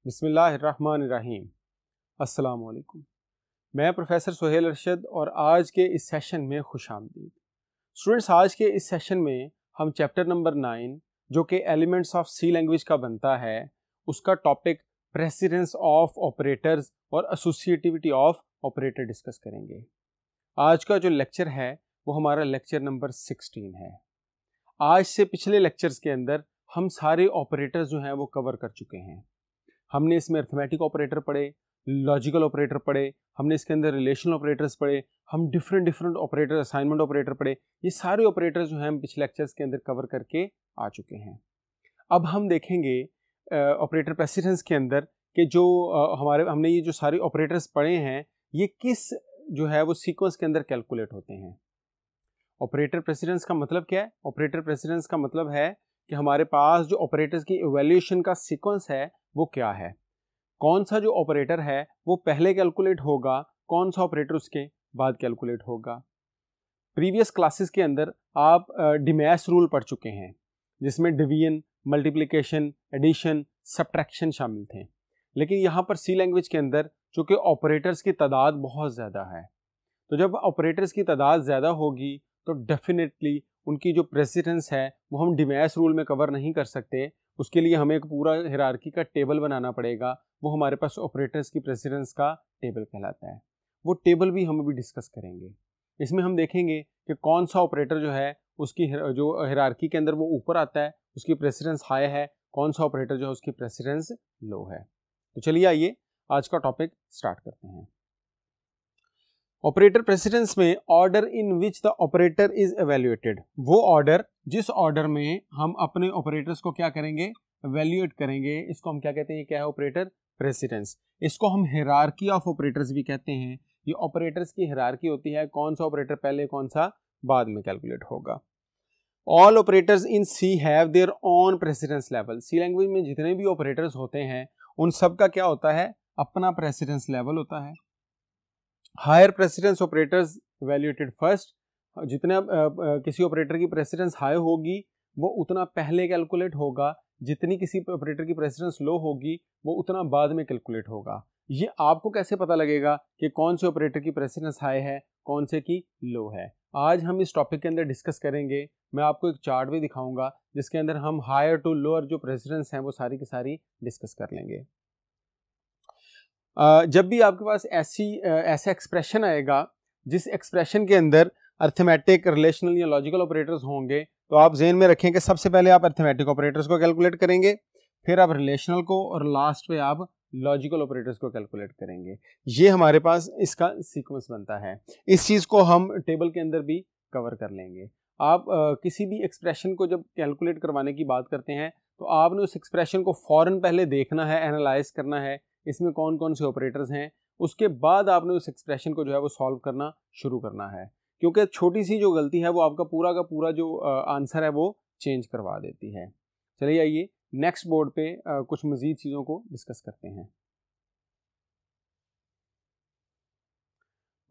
बिस्मिल्लाहिर्रहमानिर्रहीम। अस्सलाम वालेकुम। मैं प्रोफेसर सुहेल अरशद और आज के इस सेशन में खुशामदीद। स्टूडेंट्स, आज के इस सेशन में हम चैप्टर नंबर 9 जो कि एलिमेंट्स ऑफ सी लैंग्वेज का बनता है, उसका टॉपिक प्रेसिडेंस ऑफ ऑपरेटर्स और एसोसिएटिविटी ऑफ ऑपरेटर डिस्कस करेंगे। आज का जो लेक्चर है वो हमारा लेक्चर नंबर 16 है। आज से पिछले लेक्चर्स के अंदर हम सारे ऑपरेटर्स जो हैं वो कवर कर चुके हैं। हमने इसमें अरिथमेटिक ऑपरेटर पढ़े, लॉजिकल ऑपरेटर पढ़े, हमने इसके अंदर रिलेशनल ऑपरेटर्स पढ़े, हम डिफरेंट ऑपरेटर, असाइनमेंट ऑपरेटर पढ़े। ये सारे ऑपरेटर्स जो हैं हम पिछले लेक्चर्स के अंदर कवर करके आ चुके हैं। अब हम देखेंगे ऑपरेटर प्रेसिडेंस के अंदर कि जो हमने ये जो सारे ऑपरेटर्स पढ़े हैं ये किस जो है वो सीक्वेंस के अंदर कैलकुलेट होते हैं। ऑपरेटर प्रेसिडेंस का मतलब क्या है? ऑपरेटर प्रेसिडेंस का मतलब है कि हमारे पास जो ऑपरेटर्स की इवैल्यूएशन का सीक्वेंस है वो क्या है, कौन सा जो ऑपरेटर है वो पहले कैलकुलेट होगा, कौन सा ऑपरेटर उसके बाद कैलकुलेट होगा। प्रीवियस क्लासेस के अंदर आप डिमैश रूल पढ़ चुके हैं जिसमें डिवीजन, मल्टीप्लिकेशन, एडिशन, सब्ट्रैक्शन शामिल थे। लेकिन यहाँ पर सी लैंग्वेज के अंदर चूंकि ऑपरेटर्स की तादाद बहुत ज़्यादा है, तो जब ऑपरेटर्स की तादाद ज़्यादा होगी तो डेफिनेटली उनकी जो प्रेसिडेंस है वो हम डिमैश रूल में कवर नहीं कर सकते। उसके लिए हमें एक पूरा हायरार्की का टेबल बनाना पड़ेगा। वो हमारे पास ऑपरेटर्स की प्रेसिडेंस का टेबल कहलाता है। वो टेबल भी हम अभी डिस्कस करेंगे। इसमें हम देखेंगे कि कौन सा ऑपरेटर जो है उसकी जो हायरार्की के अंदर वो ऊपर आता है, उसकी प्रेसिडेंस हाई है, कौन सा ऑपरेटर जो है उसकी प्रेसिडेंस लो है। तो चलिए आइए आज का टॉपिक स्टार्ट करते हैं। ऑपरेटर प्रेसिडेंस में order in which the operator is evaluated, वो ऑर्डर जिस ऑर्डर में हम अपने ऑपरेटर्स को क्या करेंगे, एवेल्युएट करेंगे, इसको हम क्या कहते हैं? ये क्या है? Operator precedence. इसको हम हायरार्की ऑफ ऑपरेटर्स भी कहते हैं। ये ऑपरेटर्स की हायरार्की होती है, कौन सा ऑपरेटर पहले कौन सा बाद में कैलकुलेट होगा। All operators in C have their own precedence level. C language में जितने भी ऑपरेटर्स होते हैं उन सब का क्या होता है? अपना प्रेसिडेंस लेवल होता है। Higher precedence operators evaluated first. जितने किसी ऑपरेटर की प्रेसिडेंस हाई होगी वो उतना पहले कैलकुलेट होगा, जितनी किसी ऑपरेटर की प्रेसिडेंस लो होगी वो उतना बाद में कैलकुलेट होगा। ये आपको कैसे पता लगेगा कि कौन से ऑपरेटर की प्रेसिडेंस हाई है, कौन से की लो है? आज हम इस टॉपिक के अंदर डिस्कस करेंगे। मैं आपको एक चार्ट भी दिखाऊंगा जिसके अंदर हम हायर टू लोअर जो प्रेसिडेंस हैं वो सारी की सारी डिस्कस कर लेंगे। जब भी आपके पास ऐसा एक्सप्रेशन आएगा जिस एक्सप्रेशन के अंदर अरिथमेटिक, रिलेशनल या लॉजिकल ऑपरेटर्स होंगे, तो आप ज़हन में रखें कि सबसे पहले आप अरिथमेटिक ऑपरेटर्स को कैलकुलेट करेंगे, फिर आप रिलेशनल को, और लास्ट पे आप लॉजिकल ऑपरेटर्स को कैलकुलेट करेंगे। ये हमारे पास इसका सीक्वेंस बनता है। इस चीज़ को हम टेबल के अंदर भी कवर कर लेंगे। आप किसी भी एक्सप्रेशन को जब कैलकुलेट करवाने की बात करते हैं तो आपने उस एक्सप्रेशन को फ़ौरन पहले देखना है, एनालाइज करना है, इसमें कौन कौन से ऑपरेटर्स हैं, उसके बाद आपने उस एक्सप्रेशन को जो है वो सॉल्व करना शुरू करना है। क्योंकि छोटी सी जो गलती है वो आपका पूरा का पूरा जो आंसर है वो चेंज करवा देती है। चलिए आइए नेक्स्ट बोर्ड पे कुछ मज़ीद चीज़ों को डिस्कस करते हैं।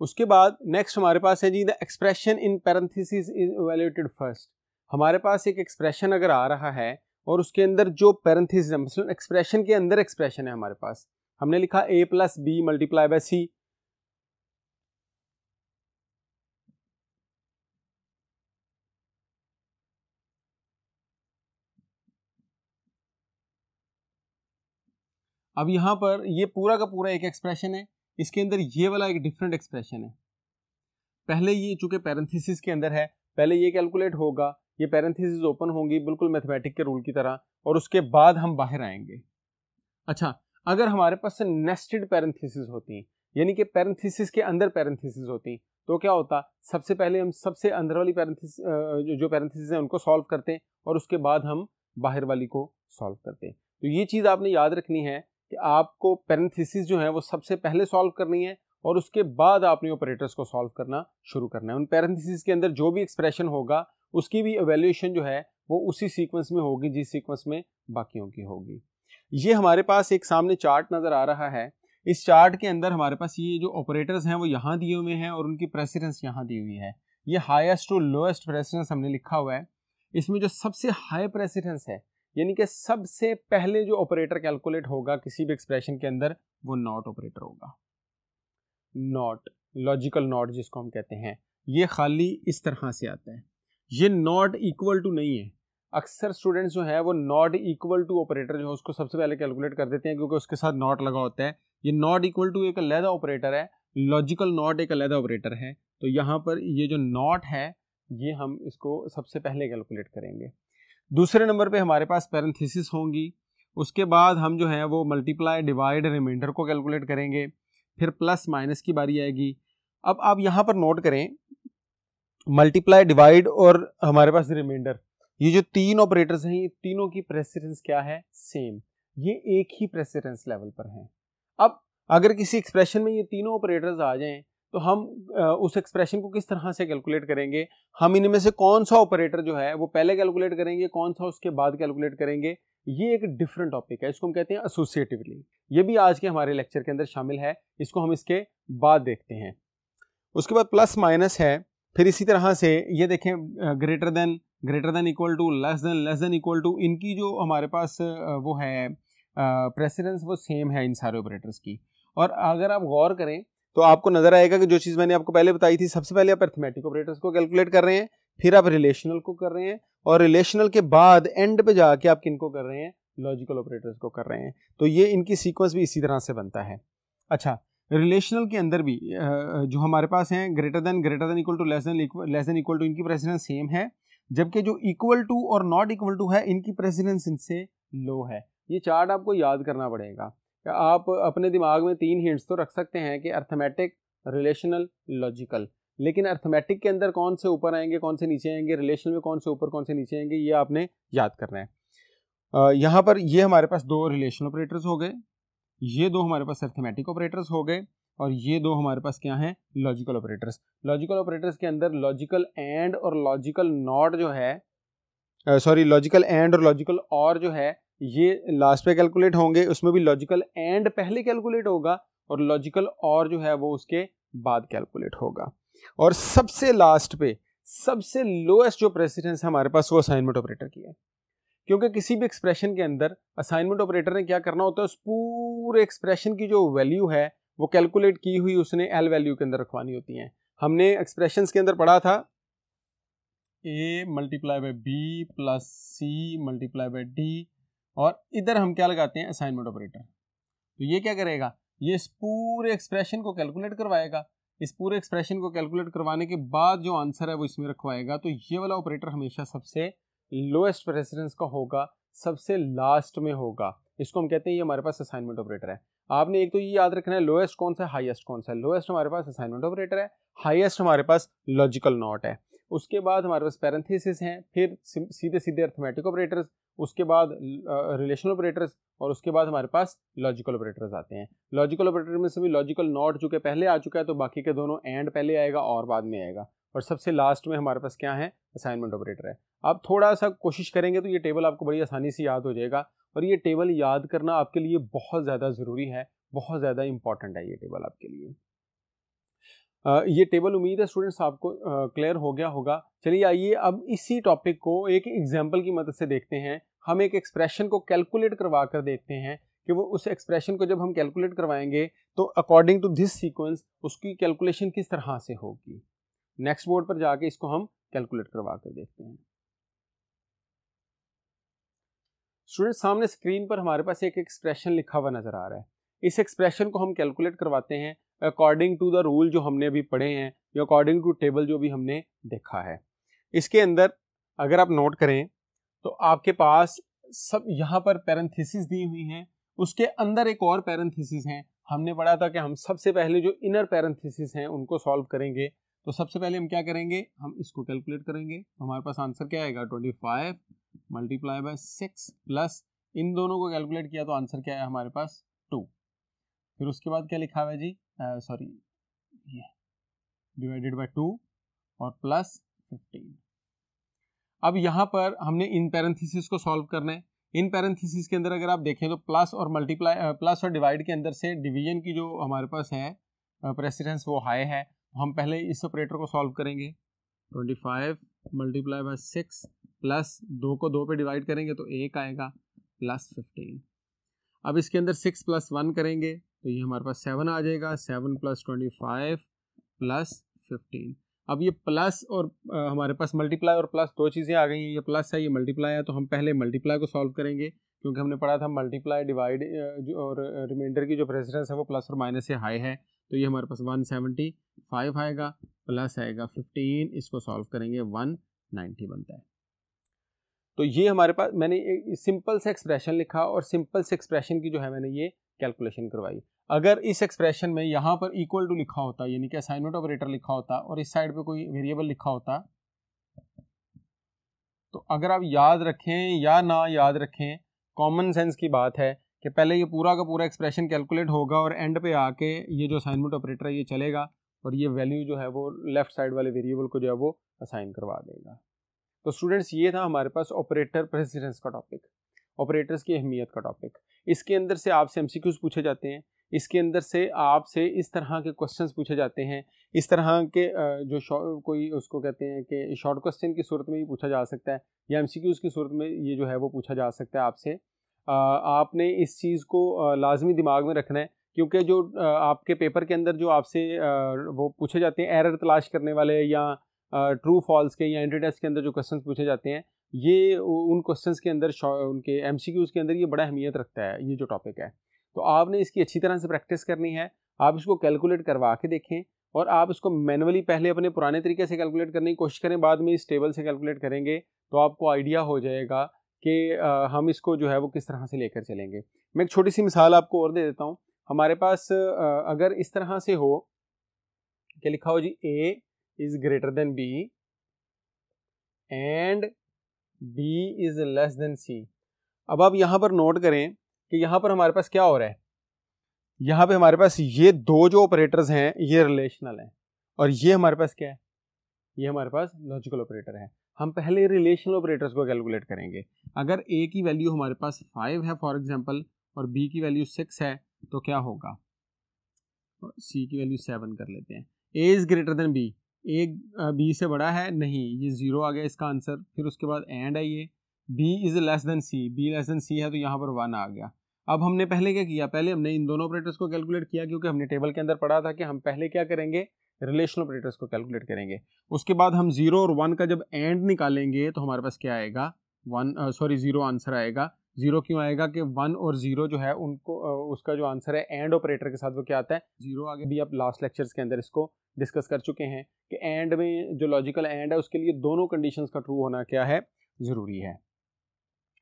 उसके बाद नेक्स्ट हमारे पास है जी, the expression in parenthesis is evaluated first. हमारे पास एक एक्सप्रेशन अगर आ रहा है और उसके अंदर जो पैरेंथेसिस है, मतलब एक्सप्रेशन के अंदर एक्सप्रेशन है हमारे पास, हमने लिखा a plus B multiply by C. अब यहां पर ये पूरा का पूरा एक एक्सप्रेशन है, इसके अंदर ये वाला एक डिफरेंट एक्सप्रेशन है। पहले ये चूंकि पैरेंथेसिस के अंदर है, पहले ये कैलकुलेट होगा, ये पैरेंथेसिस ओपन होंगी बिल्कुल मैथमेटिक के रूल की तरह, और उसके बाद हम बाहर आएंगे। अच्छा, अगर हमारे पास नेस्टेड पैरेंथेसिस होती, यानी कि पैरेंथेसिस के अंदर पैरेंथेसिस होती, तो क्या होता? सबसे पहले हम सबसे अंदर वाली पैरेंथेसिस जो पैरेंथेसिस है उनको सॉल्व करते और उसके बाद हम बाहर वाली को सॉल्व करते। तो ये चीज़ आपने याद रखनी है कि आपको पैरेंथेसिस जो है वो सबसे पहले सॉल्व करनी है और उसके बाद आपने ऑपरेटर्स को सॉल्व करना शुरू करना है। उन पैरेंथेसिस के अंदर जो भी एक्सप्रेशन होगा उसकी भी इवैल्यूएशन जो है वो उसी सीक्वेंस में होगी जिस सीक्वेंस में बाकियों की होगी। ये हमारे पास एक सामने चार्ट नज़र आ रहा है। इस चार्ट के अंदर हमारे पास ये जो ऑपरेटर्स हैं वो यहाँ दिए हुए हैं और उनकी प्रेसिडेंस यहाँ दी हुई है। ये हाईएस्ट टू लोएस्ट प्रेसिडेंस हमने लिखा हुआ है। इसमें जो सबसे हाई प्रेसिडेंस है यानी कि सबसे पहले जो ऑपरेटर कैलकुलेट होगा किसी भी एक्सप्रेशन के अंदर वो नॉट ऑपरेटर होगा। नॉट, लॉजिकल नॉट जिसको हम कहते हैं, ये खाली इस तरह से आता है, ये नॉट इक्वल टू नहीं है। अक्सर स्टूडेंट्स जो है वो नॉट इक्वल टू ऑपरेटर जो है उसको सबसे पहले कैलकुलेट कर देते हैं क्योंकि उसके साथ नॉट लगा होता है। ये नॉट इक्वल टू एक अलग ऑपरेटर है, लॉजिकल नॉट एक अलग ऑपरेटर है। तो यहाँ पर ये जो नॉट है ये हम इसको सबसे पहले कैलकुलेट करेंगे। दूसरे नंबर पे हमारे पास पैरेंथेसिस होंगी, उसके बाद हम जो है वो मल्टीप्लाई डिवाइड रिमाइंडर को कैलकुलेट करेंगे, फिर प्लस माइनस की बारी आएगी। अब आप यहाँ पर नोट करें, मल्टीप्लाई डिवाइड और हमारे पास रिमाइंडर, ये जो तीन ऑपरेटर्स हैं ये तीनों की प्रेसिडेंस क्या है, सेम, ये एक ही प्रेसिडेंस लेवल पर हैं। अब अगर किसी एक्सप्रेशन में ये तीनों ऑपरेटर्स आ जाएं तो हम उस एक्सप्रेशन को किस तरह से कैलकुलेट करेंगे, हम इनमें से कौन सा ऑपरेटर जो है वो पहले कैलकुलेट करेंगे, कौन सा उसके बाद कैलकुलेट करेंगे, ये एक डिफरेंट टॉपिक है, इसको हम कहते हैं एसोसिएटिवली। ये भी आज के हमारे लेक्चर के अंदर शामिल है, इसको हम इसके बाद देखते हैं। उसके बाद प्लस माइनस है, फिर इसी तरह से ये देखें greater than equal to, less than equal to, इनकी जो हमारे पास वो है प्रेसिडेंस वो सेम है इन सारे ऑपरेटर्स की। और अगर आप गौर करें तो आपको नजर आएगा कि जो चीज़ मैंने आपको पहले बताई थी, सबसे पहले आप अरिथमेटिक ऑपरेटर्स को कैलकुलेट कर रहे हैं, फिर आप रिलेशनल को कर रहे हैं, और रिलेशनल के बाद एंड पे जाके आप किनको कर रहे हैं, लॉजिकल ऑपरेटर्स को कर रहे हैं। तो ये इनकी सीक्वेंस भी इसी तरह से बनता है। अच्छा, रिलेशनल के अंदर भी जो हमारे पास हैं greater than equal to, less than equal to, इनकी प्रेसिडेंस सेम है, जबकि जो इक्वल टू और नॉट इक्वल टू है इनकी प्रेसिडेंस इनसे लो है। ये चार्ट आपको याद करना पड़ेगा। आप अपने दिमाग में 3 हिंट्स तो रख सकते हैं कि अरिथमेटिक, रिलेशनल, लॉजिकल, लेकिन अरिथमेटिक के अंदर कौन से ऊपर आएंगे कौन से नीचे आएंगे, रिलेशनल में कौन से ऊपर कौन से नीचे आएंगे, ये आपने याद करना है। यहाँ पर ये हमारे पास 2 रिलेशनल ऑपरेटर्स हो गए, ये 2 हमारे पास अरिथमेटिक ऑपरेटर्स हो गए, और ये 2 हमारे पास क्या हैं, लॉजिकल ऑपरेटर्स। लॉजिकल ऑपरेटर्स के अंदर लॉजिकल एंड और लॉजिकल नॉट जो है, लॉजिकल एंड और लॉजिकल और जो है ये लास्ट पे कैलकुलेट होंगे। उसमें भी लॉजिकल एंड पहले कैलकुलेट होगा और लॉजिकल और जो है वो उसके बाद कैलकुलेट होगा। और सबसे लास्ट पे सबसे लोएस्ट जो प्रेसिडेंस है हमारे पास वो असाइनमेंट ऑपरेटर की है, क्योंकि किसी भी एक्सप्रेशन के अंदर असाइनमेंट ऑपरेटर ने क्या करना होता है, उस पूरे एक्सप्रेशन की जो वैल्यू है वो कैलकुलेट की हुई उसने एल वैल्यू के अंदर रखवानी होती है। हमने एक्सप्रेशंस के अंदर पढ़ा था a multiply by B plus C multiply by D, और इधर हम क्या लगाते हैं, असाइनमेंट ऑपरेटर। तो ये क्या करेगा, ये इस पूरे एक्सप्रेशन को कैलकुलेट करवाएगा, इस पूरे एक्सप्रेशन को कैलकुलेट करवाने के बाद जो आंसर है वो इसमें रखवाएगा। तो ये वाला ऑपरेटर हमेशा सबसे लोएस्ट प्रेसिडेंस का होगा, सबसे लास्ट में होगा, इसको हम कहते हैं ये हमारे पास असाइनमेंट ऑपरेटर है। आपने एक तो ये याद रखना है लोएस्ट कौन सा है, हाईएस्ट कौन सा है। लोएस्ट हमारे पास असाइनमेंट ऑपरेटर है, हाईएस्ट हमारे पास लॉजिकल नॉट है, उसके बाद हमारे पास पैरेंथेसिस हैं, फिर सीधे सीधे अरिथमेटिक ऑपरेटर्स, उसके बाद रिलेशनल ऑपरेटर्स, और उसके बाद हमारे पास लॉजिकल ऑपरेटर्स आते हैं। लॉजिकल ऑपरेटर में से भी लॉजिकल नॉट चूंकि पहले आ चुका है तो बाकी के दोनों एंड पहले आएगा और बाद में आएगा, और सबसे लास्ट में हमारे पास क्या है, असाइनमेंट ऑपरेटर है। आप थोड़ा सा कोशिश करेंगे तो ये टेबल आपको बड़ी आसानी से याद हो जाएगा, और ये टेबल याद करना आपके लिए बहुत ज़्यादा ज़रूरी है, बहुत ज़्यादा इंपॉर्टेंट है ये टेबल आपके लिए। ये टेबल उम्मीद है स्टूडेंट्स आपको क्लियर हो गया होगा। चलिए आइए अब इसी टॉपिक को एक एग्जाम्पल की मदद से देखते हैं। हम एक एक्सप्रेशन को कैलकुलेट करवा कर देखते हैं कि वो उस एक्सप्रेशन को जब हम कैलकुलेट करवाएंगे तो अकॉर्डिंग टू दिस सीक्वेंस उसकी कैलकुलेशन किस तरह से होगी। नेक्स्ट बोर्ड पर जाके इसको हम कैलकुलेट करवा कर देखते हैं। स्टूडेंट सामने स्क्रीन पर हमारे पास एक एक्सप्रेशन लिखा हुआ नजर आ रहा है। इस एक्सप्रेशन को हम कैलकुलेट करवाते हैं अकॉर्डिंग टू द रूल जो हमने अभी पढ़े हैं या अकॉर्डिंग टू टेबल जो भी हमने देखा है। इसके अंदर अगर आप नोट करें तो आपके पास सब यहाँ पर पैरेंथेसिस दी हुई हैं, उसके अंदर एक और पैरेंथेसिस हैं। हमने पढ़ा था कि हम सबसे पहले जो इनर पैरेंथेसिस हैं उनको सॉल्व करेंगे। तो सबसे पहले हम क्या करेंगे, हम इसको कैलकुलेट करेंगे। तो हमारे पास आंसर क्या आएगा, 25 मल्टीप्लाई बाय 6 प्लस इन दोनों को कैलकुलेट किया तो आंसर क्या है हमारे पास 2। फिर उसके बाद क्या लिखा हुआ है जी, ये डिवाइडेड बाय 2 और प्लस 15। अब यहाँ पर हमने इन पैरेंथेसिस को सॉल्व करना है। इन पैरेंथेसिस के अंदर अगर आप देखें तो प्लस और मल्टीप्लाई, प्लस और डिवाइड के अंदर से डिवीजन की जो हमारे पास है प्रेसिडेंस वो हाई है। हम पहले इस ऑपरेटर को सॉल्व करेंगे। 25 मल्टीप्लाई बाय 6 प्लस 2 को 2 पे डिवाइड करेंगे तो 1 आएगा प्लस 15। अब इसके अंदर 6 प्लस 1 करेंगे तो ये हमारे पास 7 आ जाएगा, 7 प्लस 25 प्लस 15। अब ये प्लस और हमारे पास मल्टीप्लाई और प्लस दो चीज़ें आ गई हैं, ये प्लस है ये मल्टीप्लाई है, तो हम पहले मल्टीप्लाई को सॉल्व करेंगे क्योंकि हमने पढ़ा था मल्टीप्लाई डिवाइड और रिमाइंडर की जो प्रेसिडेंस है वो प्लस और माइनस से हाई है। तो ये हमारे पास 175 आएगा प्लस आएगा 15, इसको सॉल्व करेंगे 190 बनता है। तो ये हमारे पास मैंने एक सिंपल से एक्सप्रेशन लिखा और सिंपल से एक्सप्रेशन की जो है मैंने ये कैलकुलेशन करवाई। अगर इस एक्सप्रेशन में यहाँ पर इक्वल टू लिखा होता यानी कि असाइनमेंट ऑपरेटर लिखा होता और इस साइड पे कोई वेरिएबल लिखा होता, तो अगर आप याद रखें या ना याद रखें, कॉमन सेंस की बात है कि पहले ये पूरा का पूरा एक्सप्रेशन कैलकुलेट होगा और एंड पे आके ये जो असाइनमेंट ऑपरेटर है ये चलेगा और ये वैल्यू जो है वो लेफ्ट साइड वाले वेरिएबल को जो है वो असाइन करवा देगा। तो स्टूडेंट्स ये था हमारे पास ऑपरेटर प्रेसिडेंस का टॉपिक, ऑपरेटर्स की अहमियत का टॉपिक। इसके अंदर से आपसे एमसीक्यूज पूछे जाते हैं, इसके अंदर से आपसे इस तरह के क्वेश्चंस पूछे जाते हैं, इस तरह के जो कोई उसको कहते हैं कि शॉर्ट क्वेश्चन की सूरत में भी पूछा जा सकता है या एमसीक्यूज की सूरत में ये जो है वो पूछा जा सकता है आपसे। आपने इस चीज़ को लाजमी दिमाग में रखना है क्योंकि जो आपके पेपर के अंदर जो आपसे वो पूछे जाते हैं एरर तलाश करने वाले या ट्रू फॉल्स के या एंट्री टेस्ट के अंदर जो क्वेश्चन पूछे जाते हैं, ये उन क्वेश्चंस के अंदर उनके एमसीक्यूज के अंदर ये बड़ा अहमियत रखता है ये जो टॉपिक है। तो आपने इसकी अच्छी तरह से प्रैक्टिस करनी है, आप इसको कैलकुलेट करवा के देखें और आप इसको मैनुअली पहले अपने पुराने तरीके से कैलकुलेट करने की कोशिश करें, बाद में इस टेबल से कैलकुलेट करेंगे तो आपको आइडिया हो जाएगा कि हम इसको जो है वो किस तरह से लेकर चलेंगे। मैं एक छोटी सी मिसाल आपको और दे देता हूँ। हमारे पास अगर इस तरह से हो कि लिखा हो जी A is greater than B and B is less than C। अब आप यहाँ पर नोट करें कि यहाँ पर हमारे पास क्या हो रहा है, यहाँ पे हमारे पास ये दो जो ऑपरेटर्स हैं ये रिलेशनल हैं और ये हमारे पास क्या है, ये हमारे पास लॉजिकल ऑपरेटर है। हम पहले रिलेशनल ऑपरेटर्स को कैलकुलेट करेंगे। अगर A की वैल्यू हमारे पास 5 है फॉर एग्जांपल और B की वैल्यू 6 है तो क्या होगा, C की वैल्यू 7 कर लेते हैं। A is greater than B, A B से बड़ा है नहीं, ये 0 आ गया इसका आंसर। फिर उसके बाद एंड है ये B is less than C, B less than C है तो यहाँ पर 1 आ गया। अब हमने पहले क्या किया, पहले हमने इन दोनों ऑपरेटर्स को कैलकुलेट किया क्योंकि हमने टेबल के अंदर पढ़ा था कि हम पहले क्या करेंगे, रिलेशनल ऑपरेटर्स को कैलकुलेट करेंगे। उसके बाद हम 0 और 1 का जब एंड निकालेंगे तो हमारे पास क्या आएगा, 0 आंसर आएगा। 0 क्यों आएगा कि 1 और 0 जो है उनको उसका जो आंसर है एंड ऑपरेटर के साथ वो क्या आता है 0। आगे भी आप लास्ट लेक्चर्स के अंदर इसको डिस्कस कर चुके हैं कि एंड में जो लॉजिकल एंड है उसके लिए दोनों कंडीशंस का ट्रू होना क्या है, ज़रूरी है।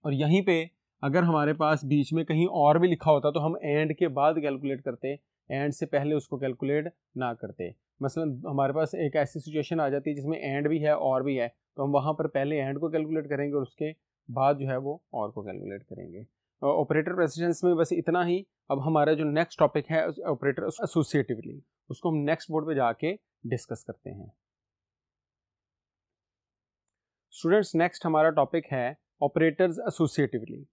और यहीं पे अगर हमारे पास बीच में कहीं और भी लिखा होता तो हम एंड के बाद कैलकुलेट करते, एंड से पहले उसको कैलकुलेट ना करते। मसलन हमारे पास एक ऐसी सिचुएशन आ जाती है जिसमें एंड भी है और भी है तो हम वहाँ पर पहले एंड को कैलकुलेट करेंगे और उसके बाद जो है वो और को कैलकुलेट करेंगे। ऑपरेटर प्रेसिडेंस में बस इतना ही। अब हमारा जो नेक्स्ट टॉपिक है ऑपरेटर एसोसिएटिवली, उसको हम नेक्स्ट बोर्ड पे जाके डिस्कस करते हैं। स्टूडेंट्स नेक्स्ट हमारा टॉपिक है ऑपरेटर्स एसोसिएटिवली।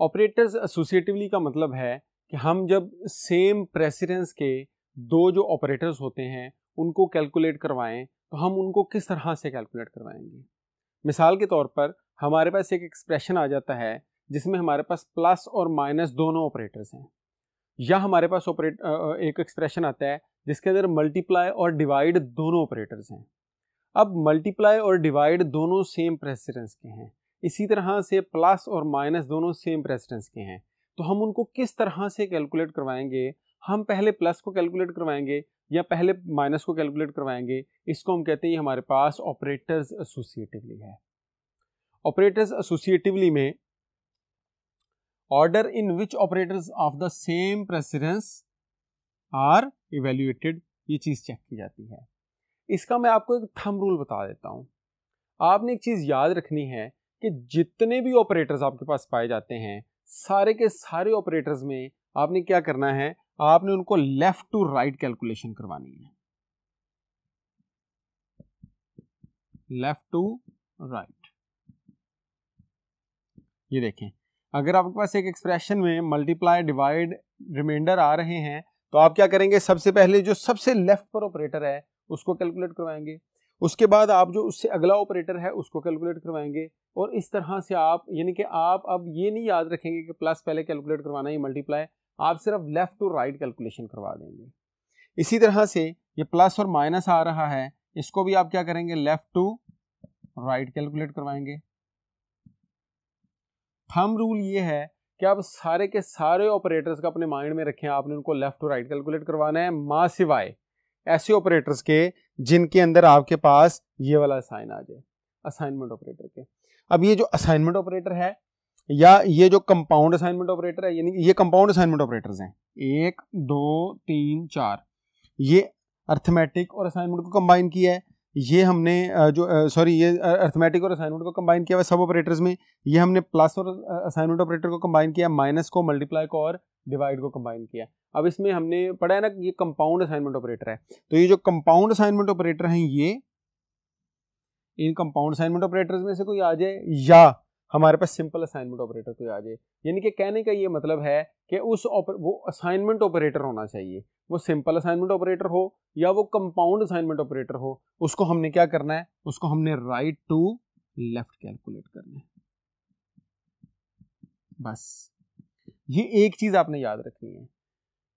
ऑपरेटर्स एसोसिएटिवली का मतलब है कि हम जब सेम प्रेसिडेंस के दो जो ऑपरेटर्स होते हैं उनको कैलकुलेट करवाएं तो हम उनको किस तरह से कैलकुलेट करवाएंगे। मिसाल के तौर पर हमारे पास एक एक्सप्रेशन आ जाता है जिसमें हमारे पास प्लस और माइनस दोनों ऑपरेटर्स हैं, या हमारे पास एक एक्सप्रेशन आता है जिसके अंदर मल्टीप्लाई और डिवाइड दोनों ऑपरेटर्स हैं। अब मल्टीप्लाई और डिवाइड दोनों सेम प्रेसिडेंस के हैं, इसी तरह से प्लस और माइनस दोनों सेम प्रेसिडेंस के हैं, तो हम उनको किस तरह से कैलकुलेट करवाएंगे। हम पहले प्लस को कैलकुलेट करवाएंगे या पहले माइनस को कैलकुलेट करवाएंगे, इसको हम कहते हैं हमारे पास ऑपरेटर्स एसोसिएटिवली है। ऑपरेटर्स एसोसिएटिवली में order in which operators of the same precedence are evaluated, ये चीज चेक की जाती है। इसका मैं आपको एक थंब रूल बता देता हूं। आपने एक चीज याद रखनी है कि जितने भी ऑपरेटर्स आपके पास पाए जाते हैं सारे के सारे ऑपरेटर्स में आपने क्या करना है, आपने उनको लेफ्ट टू राइट कैलकुलेशन करवानी है, लेफ्ट टू राइट। ये देखें, अगर आपके पास एक एक्सप्रेशन में मल्टीप्लाई डिवाइड रिमाइंडर आ रहे हैं तो आप क्या करेंगे, सबसे पहले जो सबसे लेफ्ट पर ऑपरेटर है उसको कैलकुलेट करवाएंगे। उसके बाद आप जो उससे अगला ऑपरेटर है उसको कैलकुलेट करवाएंगे, और इस तरह से आप, यानी कि आप अब ये नहीं याद रखेंगे कि प्लस पहले कैलकुलेट करवाना है मल्टीप्लाई, आप सिर्फ लेफ्ट टू राइट कैलकुलेशन करवा देंगे। इसी तरह से ये प्लस और माइनस आ रहा है, इसको भी आप क्या करेंगे, लेफ्ट टू राइट कैलकुलेट करवाएंगे। थंब रूल ये है कि आप सारे के सारे ऑपरेटर्स का अपने माइंड में रखें, आपने उनको लेफ्ट टू राइट कैलकुलेट करवाना है, मां सिवाय ऐसे ऑपरेटर्स के जिनके अंदर आपके पास ये वाला साइन आ जाए, असाइनमेंट ऑपरेटर के। अब ये जो असाइनमेंट ऑपरेटर है या ये जो कंपाउंड असाइनमेंट ऑपरेटर है, यानी ये कंपाउंड असाइनमेंट ऑपरेटर्स हैं 1 2 3 4, ये अर्थमेटिक और असाइनमेंट को कंबाइन किया है, ये हमने ये अर्थमेटिक और असाइनमेंट को कंबाइन किया हुआ सब ऑपरेटर्स में, ये हमने प्लस और असाइनमेंट ऑपरेटर को कंबाइन किया, माइनस को, मल्टीप्लाई को और डिवाइड को कंबाइन किया। अब इसमें हमने पढ़ा है ना कि ये कंपाउंड असाइनमेंट ऑपरेटर है, तो ये जो कंपाउंड असाइनमेंट ऑपरेटर हैं, ये इन कंपाउंड असाइनमेंट ऑपरेटर्स में से कोई आ जाए या हमारे पास सिंपल असाइनमेंट ऑपरेटर कोई आ जाए, यानी कि कहने का ये मतलब है कि वो असाइनमेंट ऑपरेटर होना चाहिए, वो सिंपल असाइनमेंट ऑपरेटर हो या वो कंपाउंड असाइनमेंट ऑपरेटर हो, उसको हमने क्या करना है, उसको हमने राइट टू लेफ्ट कैलकुलेट करना है। बस ये एक चीज आपने याद रखनी है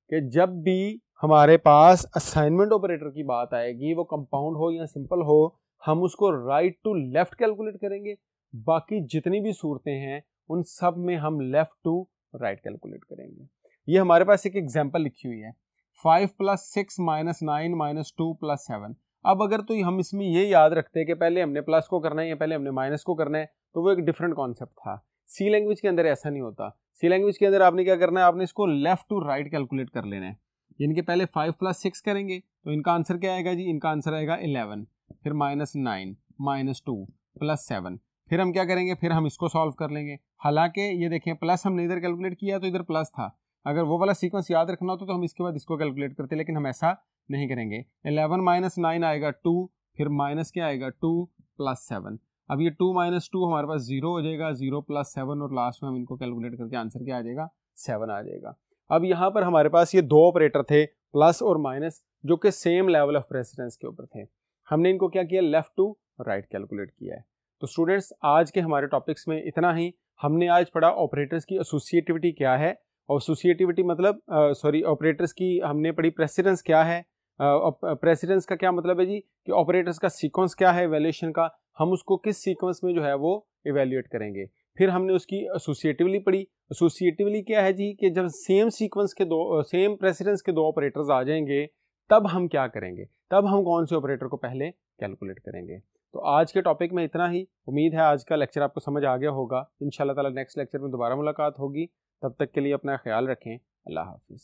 कि जब भी हमारे पास असाइनमेंट ऑपरेटर की बात आएगी, वो कंपाउंड हो या सिंपल हो, हम उसको राइट टू लेफ्ट कैलकुलेट करेंगे। बाकी जितनी भी सूरतें हैं उन सब में हम लेफ्ट टू राइट कैलकुलेट करेंगे। ये हमारे पास एक एग्जांपल लिखी हुई है, 5 + 6 - 9 - 2 + 7। अब अगर तो हम इसमें ये याद रखते हैं कि पहले हमने प्लस को करना है या पहले हमने माइनस को करना है, तो वो एक डिफरेंट कॉन्सेप्ट था। सी लैंग्वेज के अंदर ऐसा नहीं होता। सी लैंग्वेज के अंदर आपने क्या करना है, आपने इसको लेफ्ट टू राइट कैलकुलेट कर लेना है। यानी कि पहले 5 + 6 करेंगे तो इनका आंसर क्या आएगा जी, इनका आंसर आएगा 11, फिर -9 - 2 + 7, फिर हम क्या करेंगे, फिर हम इसको सॉल्व कर लेंगे। हालांकि ये देखें प्लस हमने इधर कैलकुलेट किया तो इधर प्लस था, अगर वो वाला सीक्वेंस याद रखना होता तो हम इसके बाद इसको कैलकुलेट करते, लेकिन हम ऐसा नहीं करेंगे। 11 - 9 आएगा 2, फिर माइनस क्या आएगा 2 + 7। अब ये 2 - 2 हमारे पास 0 हो जाएगा, 0 + 7, और लास्ट में हम इनको कैलकुलेट करके आंसर क्या आ जाएगा, 7 आ जाएगा। अब यहाँ पर हमारे पास ये दो ऑपरेटर थे प्लस और माइनस, जो कि सेम लेवल ऑफ प्रेसिडेंस के ऊपर थे। हमने इनको क्या किया, लेफ्ट टू राइट कैलकुलेट किया है। तो स्टूडेंट्स आज के हमारे टॉपिक्स में इतना ही। हमने आज पढ़ा ऑपरेटर्स की एसोसिएटिविटी क्या है, और एसोसिएटिविटी मतलब ऑपरेटर्स की हमने पढ़ी प्रेसिडेंस क्या है। प्रेसिडेंस का क्या मतलब है जी, कि ऑपरेटर्स का सीक्वेंस क्या है इवैल्यूएशन का, हम उसको किस सीक्वेंस में जो है वो इवैल्यूएट करेंगे। फिर हमने उसकी एसोसिएटिवली पढ़ी। एसोसिएटिवली क्या है जी, कि जब सेम सीक्वेंस के सेम प्रेसिडेंस के दो ऑपरेटर्स आ जाएंगे तब हम क्या करेंगे, तब हम कौन से ऑपरेटर को पहले कैलकुलेट करेंगे। तो आज के टॉपिक में इतना ही। उम्मीद है आज का लेक्चर आपको समझ आ गया होगा। इंशाल्लाह ताला नेक्स्ट लेक्चर में दोबारा मुलाकात होगी। तब तक के लिए अपना ख्याल रखें। अल्लाह हाफिज़।